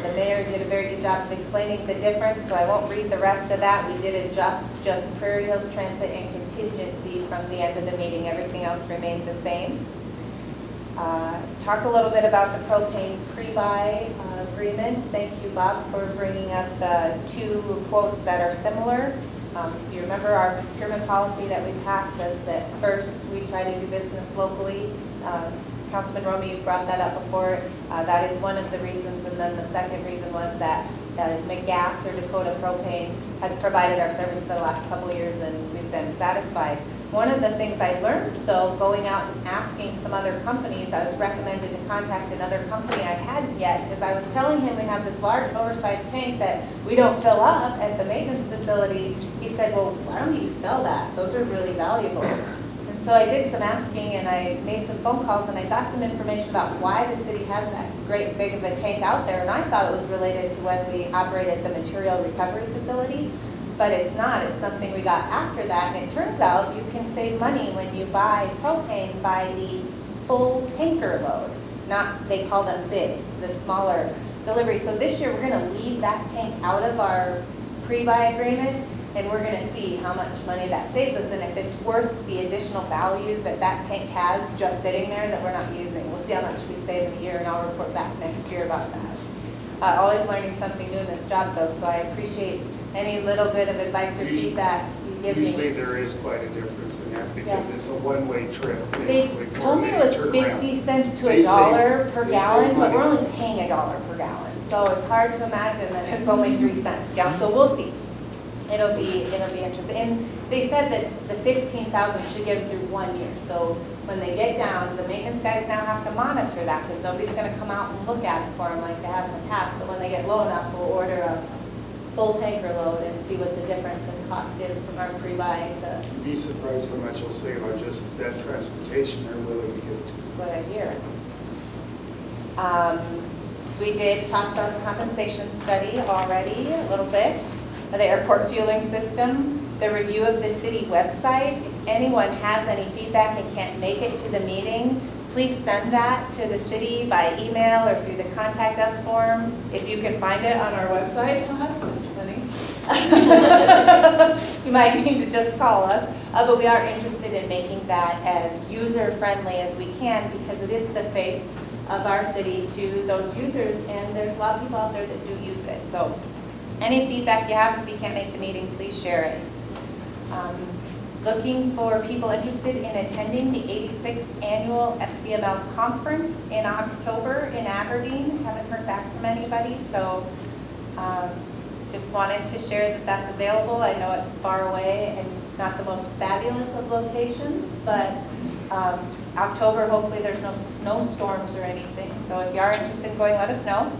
The mayor did a very good job of explaining the difference, so I won't read the rest of that. We did adjust just Prairie Hills Transit and contingency from the end of the meeting. Everything else remained the same. Talk a little bit about the propane pre-buy agreement. Thank you, Bob, for bringing up the two quotes that are similar. You remember our procurement policy that we passed says that first we try to do business locally. Councilman Romey, you brought that up before. That is one of the reasons, and then the second reason was that McGas or Dakota Propane has provided our service for the last couple of years, and we've been satisfied. One of the things I learned, though, going out and asking some other companies, I was recommended to contact another company I hadn't yet, because I was telling him we have this large oversized tank that we don't fill up at the maintenance facility. He said, well, why don't you sell that? Those are really valuable. And so I did some asking, and I made some phone calls, and I got some information about why the city has that great big of a tank out there, and I thought it was related to when we operated the material recovery facility. But it's not. It's something we got after that. And it turns out you can save money when you buy propane by the full tanker load. Not, they call them bibs, the smaller delivery. So this year we're going to leave that tank out of our pre-buy agreement, and we're going to see how much money that saves us and if it's worth the additional value that that tank has just sitting there that we're not using. We'll see how much we save in a year, and I'll report back next year about that. Always learning something new in this job, though, so I appreciate any little bit of advice or feedback you give me. Usually there is quite a difference in that because it's a one-way trip. They basically, told me it was 50 cents to They $1 per save gallon, but money. we're only paying $1 per gallon. So it's hard to imagine that it's only 3 cents a gallon. So we'll see. It'll be interesting. And they said that the 15,000 should get them through 1 year. So when they get down, the maintenance guys now have to monitor that because nobody's going to come out and look at it for them like they have in the past. But when they get low enough, we'll order a full tanker load and see what the difference in cost is from our pre-buy to You'd be surprised how much you'll save on just that transportation they're willing to give to. what I hear. We did talk about the compensation study already a little bit. The airport fueling system. the review of the city website. If anyone has any feedback and can't make it to the meeting, please send that to the city by email or through the contact us form. If you can find it on our website, you might need to just call us. But we are interested in making that as user-friendly as we can, because it is the face of our city to those users, and there's a lot of people out there that do use it. So any feedback you have, if you can't make the meeting, please share it. Looking for people interested in attending the 86th Annual SDML Conference in October in Aberdeen. Haven't heard back from anybody, so just wanted to share that that's available. I know it's far away and not the most fabulous of locations, but October, hopefully there's no snowstorms or anything. So if you are interested in going, let us know.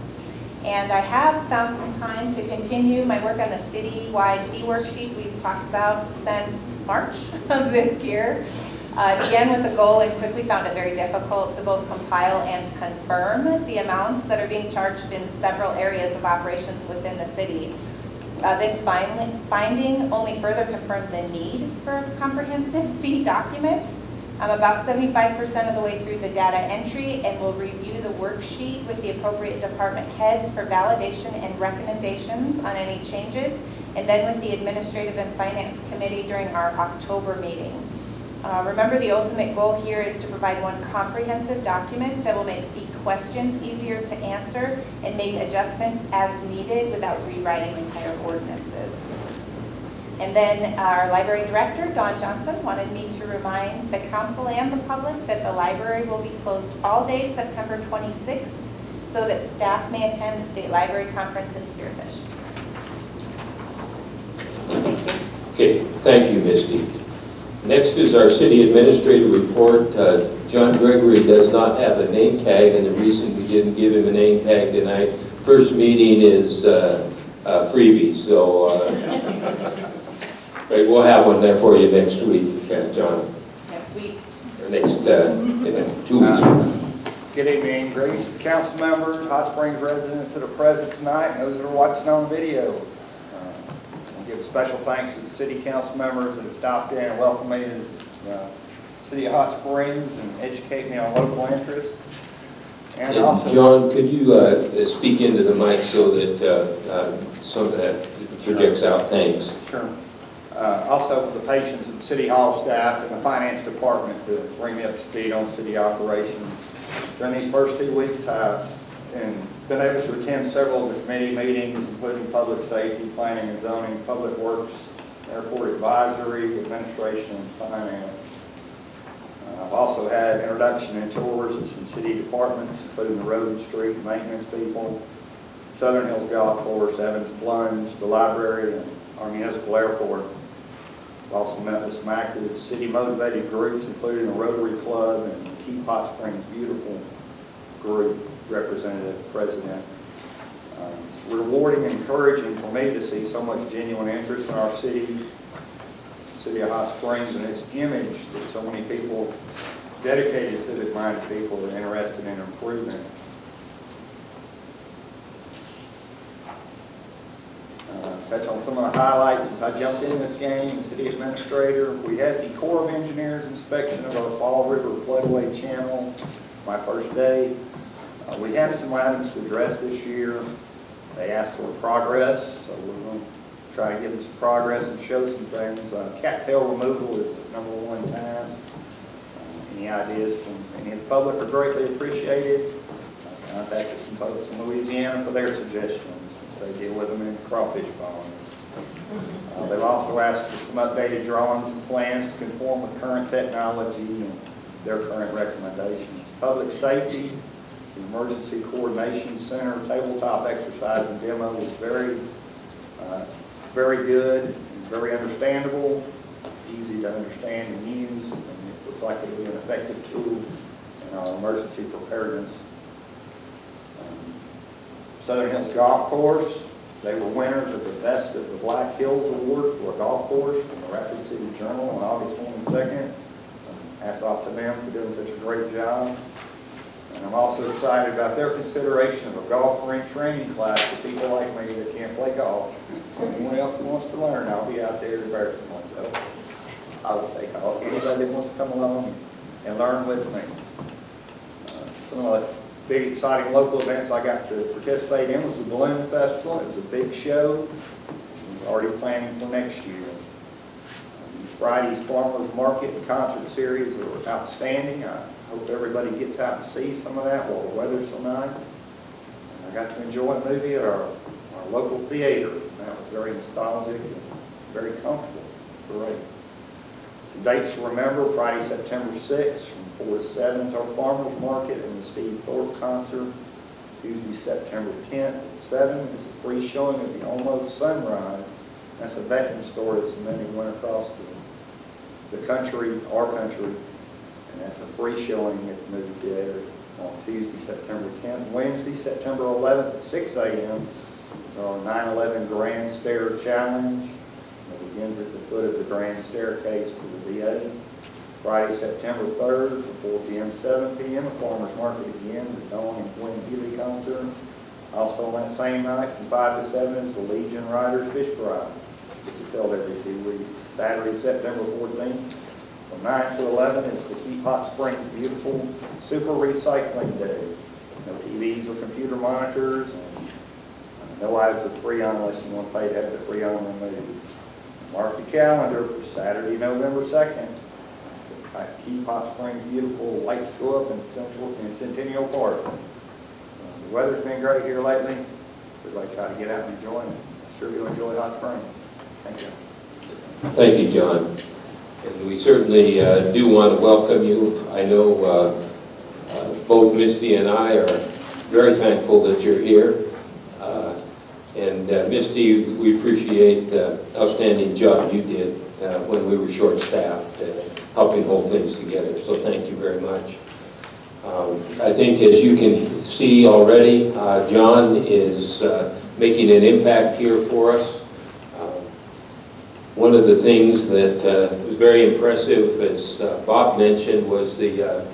And I have found some time to continue my work on the city-wide fee worksheet we've talked about since March of this year. Again, with the goal, and quickly found it very difficult to both compile and confirm the amounts that are being charged in several areas of operations within the city. This finding only further confirmed the need for a comprehensive fee document. I'm about 75% of the way through the data entry, and will review the worksheet with the appropriate department heads for validation and recommendations on any changes, and then with the Administrative and Finance Committee during our October meeting. Remember, the ultimate goal here is to provide one comprehensive document that will make fee questions easier to answer and make adjustments as needed without rewriting entire ordinances. And then our library director, Dawn Johnson, wanted me to remind the council and the public that the library will be closed all day September 26th, so that staff may attend the State Library Conference in Spearfish. Thank you. Okay, thank you, Misty. Next is our city administrator report. John Gregory does not have a name tag, and the reason we didn't give him a name tag tonight, first meeting is freebie, so we'll have one there for you next week, John. Next week. Or next, 2 weeks. Good evening, greetings to the council members, Hot Springs residents that are present tonight, and those that are watching on video. I'll give a special thanks to the city council members that have stopped in and welcomed me to the city of Hot Springs and educate me on local interests. And also, John, could you speak into the mic so that some of that projects out? Thanks. Sure. Also for the patience of the city hall staff and the finance department to bring me up to speed on city operations. During these first 2 weeks, I've been able to attend several of the committee meetings, including public safety, planning and zoning, public works, airport advisory, administration, and finance. I've also had introduction and tours of some city departments, including the road and street maintenance people, Southern Hills Golf Course, Evans Plunge, the library, and our municipal airport. I've also met with some active city-motivated groups, including the Rotary Club and Keep Hot Springs Beautiful group, representative, president. It's rewarding and encouraging for me to see so much genuine interest in our city of Hot Springs, and its image that so many people, dedicated, civic-minded people, are interested in improvement. Touch on some of the highlights as I jumped in this game. City administrator, we had the Corps of Engineers inspection of our Fall River floodway channel my first day. We have some items to address this year. They asked for progress, so we're going to try to give them some progress and show some things. Cattail removal is the #1 task. Any ideas from any of the public are greatly appreciated. I contacted some folks in Louisiana for their suggestions. They deal with them in crawfish ponds. They've also asked for some updated drawings and plans to conform with current technology and their current recommendations. Public safety, the Emergency Coordination Center tabletop exercise and demo was very good, and very understandable, easy to understand and use, and it looks like it'll be an effective tool in our emergency preparedness. Southern Hills Golf Course, they were winners of the Best of the Black Hills Award for a golf course from the Rapid City Journal on August 22nd. Hats off to them for doing such a great job. And I'm also excited about their consideration of a golf rank training class for people like me that can't play golf. Anyone else who wants to learn, I'll be out there embarrassing myself. I will take all, anybody that wants to come along and learn with me. Some of the big exciting local events I got to participate in was the Balloon Festival. It was a big show. We're already planning for next year. Friday's Farmers Market and Concert Series were outstanding. I hope everybody gets out and sees some of that while the weather's so nice. And I got to enjoy a movie at our local theater. That was very nostalgic and very comfortable. Great. The dates to remember: Friday, September 6th from 4 to 7 is our Farmers Market and the Steve Thorpe concert. Tuesday, September 10th at 7 is a free showing of the Almost Sunrise. That's a veteran story that so many went across the country, our country, and that's a free showing at the movie theater on Tuesday, September 10th. Wednesday, September 11th at 6 a.m. is our 9/11 Grand Stair Challenge. It begins at the foot of the Grand Staircase for the VA. Friday, September 3rd from 4 p.m. to 7 p.m. at Farmers Market again, the Dawn and Gwen Healy concert. Also on that same night from 5 to 7 is the Legion Riders Fish Fry. It's held every 2 weeks. Saturday, September 14th, from 9 to 11 is the Keep Hot Springs Beautiful Super Recycling Day. No TVs or computer monitors, and no items are free on unless you want to pay to have the free on removed. Mark the calendar for Saturday, November 2nd. At Keep Hot Springs Beautiful, lights go up in Centennial Park. The weather's been great here lately, so everybody try to get out and enjoy it. I'm sure you'll enjoy Hot Springs. Thank you. Thank you, John. And we certainly do want to welcome you. I know both Misty and I are very thankful that you're here. Misty, we appreciate the outstanding job you did when we were short-staffed, helping hold things together. So thank you very much. I think, as you can see already, John is making an impact here for us. One of the things that was very impressive, as Bob mentioned, was the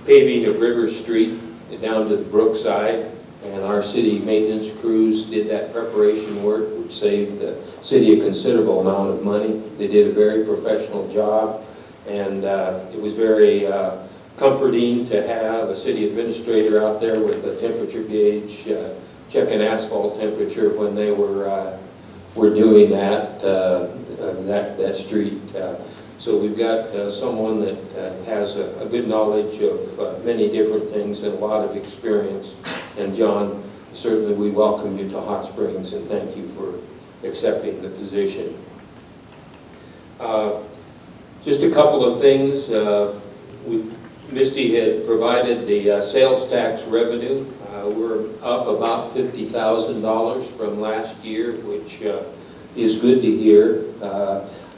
paving of River Street down to the Brookside. And our city maintenance crews did that preparation work, which saved the city a considerable amount of money. They did a very professional job, and it was very comforting to have a city administrator out there with a temperature gauge, checking asphalt temperature when they were doing that street. So we've got someone that has a good knowledge of many different things and a lot of experience. And John, certainly we welcome you to Hot Springs and thank you for accepting the position. Just a couple of things. Misty had provided the sales tax revenue. We're up about $50,000 from last year, which is good to hear.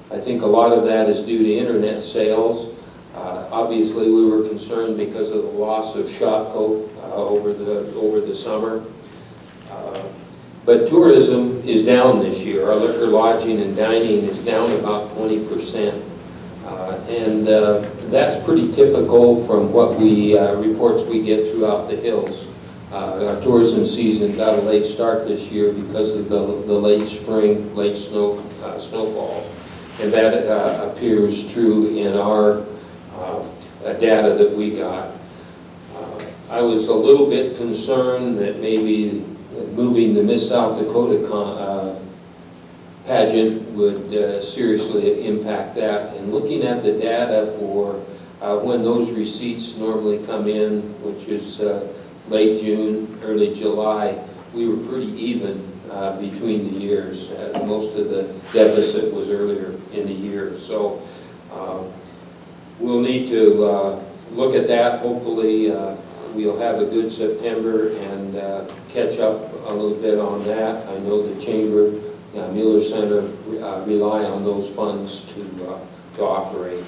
I think a lot of that is due to internet sales. Obviously, we were concerned because of the loss of Shopko over the summer. But tourism is down this year. Our liquor, lodging, and dining is down about 20%. And that's pretty typical from what reports we get throughout the hills. Our tourism season got a late start this year because of the late spring, late snowfall. And that appears true in our data that we got. I was a little bit concerned that maybe moving the Miss South Dakota pageant would seriously impact that. And looking at the data for when those receipts normally come in, which is late June, early July, we were pretty even between the years. Most of the deficit was earlier in the year. So we'll need to look at that. Hopefully we'll have a good September and catch up a little bit on that. I know the Chamber, Mueller Center rely on those funds to operate.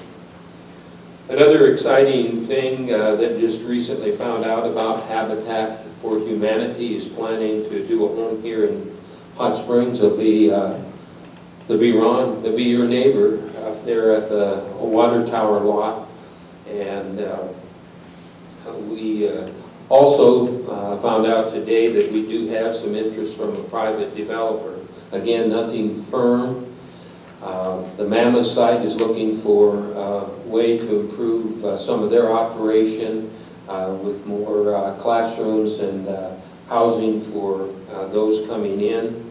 Another exciting thing that just recently found out about, Habitat for Humanity is planning to do a home here in Hot Springs. They'll be Ron, they'll be your neighbor up there at the water tower lot. And we Also, found out today that we do have some interest from a private developer. Again, nothing firm. The Mammoth site is looking for a way to improve some of their operation with more classrooms and housing for those coming in.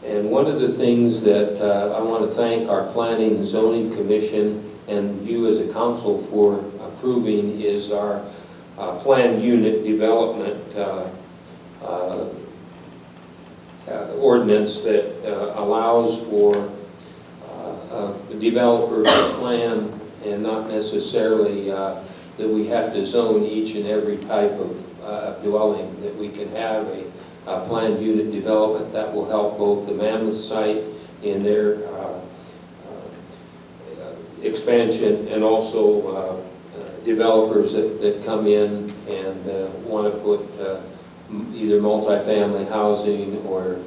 And one of the things that I want to thank our Planning and Zoning Commission and you as a council for approving is our planned unit development ordinance that allows for the developer to plan and not necessarily that we have to zone each and every type of dwelling, that we can have a planned unit development that will help both the Mammoth site in their expansion and also developers that come in and want to put either multifamily housing or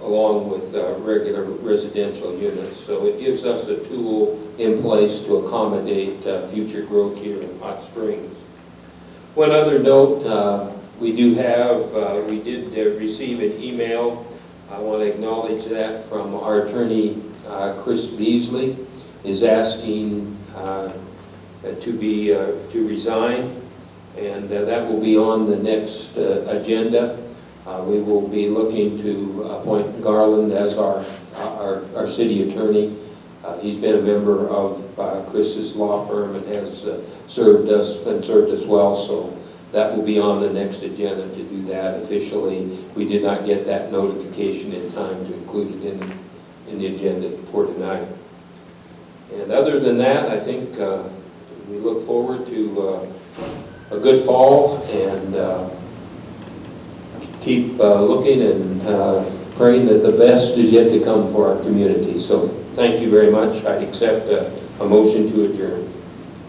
along with regular residential units. So it gives us a tool in place to accommodate future growth here in Hot Springs. One other note, we did receive an email. I want to acknowledge that from our attorney, Chris Beasley, is asking to resign, and that will be on the next agenda. We will be looking to appoint Garland as our city attorney. He's been a member of Chris's law firm and has served us well, so that will be on the next agenda to do that officially. We did not get that notification in time to include it in the agenda for tonight. And other than that, I think we look forward to a good fall and keep looking and praying that the best is yet to come for our community. So thank you very much. I accept a motion to adjourn.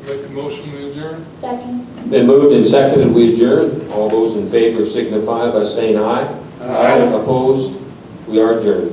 Make a motion to adjourn? Second. Been moved and seconded, we adjourn. All those in favor signify by saying aye. Aye. Opposed? We are adjourned.